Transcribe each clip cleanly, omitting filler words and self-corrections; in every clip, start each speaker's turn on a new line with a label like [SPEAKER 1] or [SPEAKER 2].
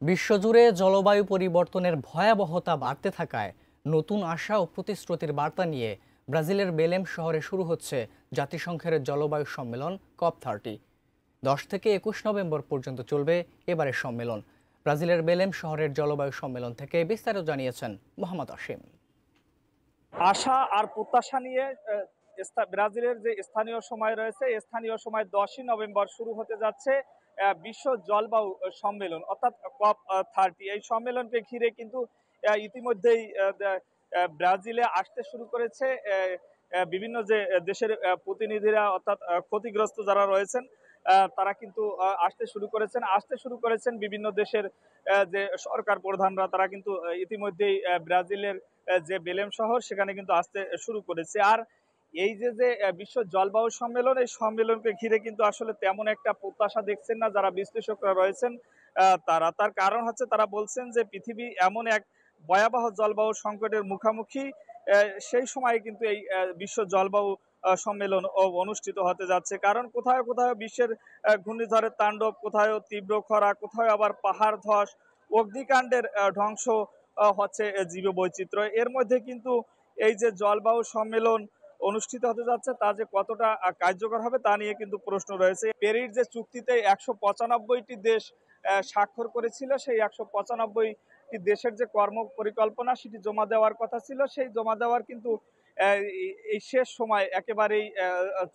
[SPEAKER 1] বিশ্বজুড়ে জলবায়ু পরিবর্তনের ভয়াবহতা বাড়তে থাকায় নতুন আশা ও প্রতিশ্রুতির বার্তা নিয়ে ব্রাজিলের বেলেম শহরে শুরু হচ্ছে জাতিসংঘের জলবায়ু সম্মেলন COP30। 10 থেকে 21 নভেম্বর পর্যন্ত চলবে এবারের সম্মেলন। ব্রাজিলের বেলেম শহরের জলবায়ু সম্মেলন থেকে বিস্তারিত জানিয়েছেন মোহাম্মদ আসিম।
[SPEAKER 2] আশা আর প্রত্যাশা নিয়ে ব্রাজিলের যে স্থানীয় সময় রয়েছে, স্থানীয় সময় 10ই নভেম্বর শুরু হতে যাচ্ছে বিশ্ব জলবায়ু সম্মেলন অর্থাৎ COP30। এই সম্মেলনকে ঘিরে কিন্তু ইতিমধ্যেই ব্রাজিলে আসতে শুরু করেছে বিভিন্ন যে দেশের প্রতিনিধিরা, অর্থাৎ ক্ষতিগ্রস্ত যারা রয়েছেন তারা কিন্তু আসতে শুরু করেছেন বিভিন্ন দেশের যে সরকার প্রধানরা, তারা কিন্তু ইতিমধ্যেই ব্রাজিলের যে বেলেম শহর সেখানে কিন্তু আসতে শুরু করেছে। আর এই যে যে বিশ্ব জলবায়ু সম্মেলন, এই সম্মেলনকে ঘিরে কিন্তু আসলে তেমন একটা প্রত্যাশা দেখছেন না যারা বিশ্লেষকরা রয়েছেন তার কারণ হচ্ছে, তারা বলছেন যে পৃথিবী এমন এক ভয়াবহ জলবায়ু সংকটের মুখোমুখি, সেই সময় কিন্তু এই বিশ্ব জলবায়ু সম্মেলন অনুষ্ঠিত হতে যাচ্ছে। কারণ কোথাও কোথাও বিশ্বের ঘূর্ণিঝড়ের তাণ্ডব, কোথাও তীব্র খরা, কোথাও আবার পাহাড় ধস, অগ্নিকাণ্ডের ধ্বংস হচ্ছে জীববৈচিত্র্য। এর মধ্যে কিন্তু এই যে জলবায়ু সম্মেলন অনুষ্ঠিত হতে যাচ্ছে তা যে কতটা কার্যকর হবে তা নিয়ে কিন্তু প্রশ্ন রয়েছে। প্যারিস যে চুক্তিতে 195টি দেশ স্বাক্ষর করেছিল, সেই 195টি দেশের যে কর্ম পরিকল্পনা সেটি জমা দেওয়ার কথা ছিল, সেই জমা দেওয়ার কিন্তু এই শেষ সময় একেবারেই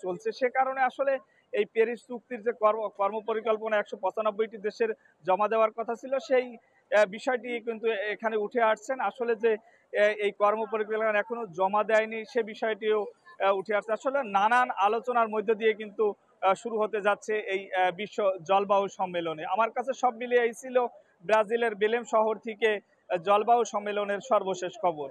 [SPEAKER 2] চলছে। সে কারণে আসলে এই প্যারিস চুক্তির যে কর্ম পরিকল্পনা 195টি দেশের জমা দেওয়ার কথা ছিল, সেই বিষয়টি কিন্তু এখানে উঠে আসছেন। আসলে যে এই কর্ম পরিকল্পনা এখনো জমা দেয়নি সে বিষয়টিও উঠে আসছে। আসলে নানান আলোচনার মধ্য দিয়ে কিন্তু শুরু হতে যাচ্ছে এই বিশ্ব জলবায়ু সম্মেলনে। আমার কাছে সব মিলিয়ে এই ছিল ব্রাজিলের বেলেম শহর থেকে জলবায়ু সম্মেলনের সর্বশেষ খবর।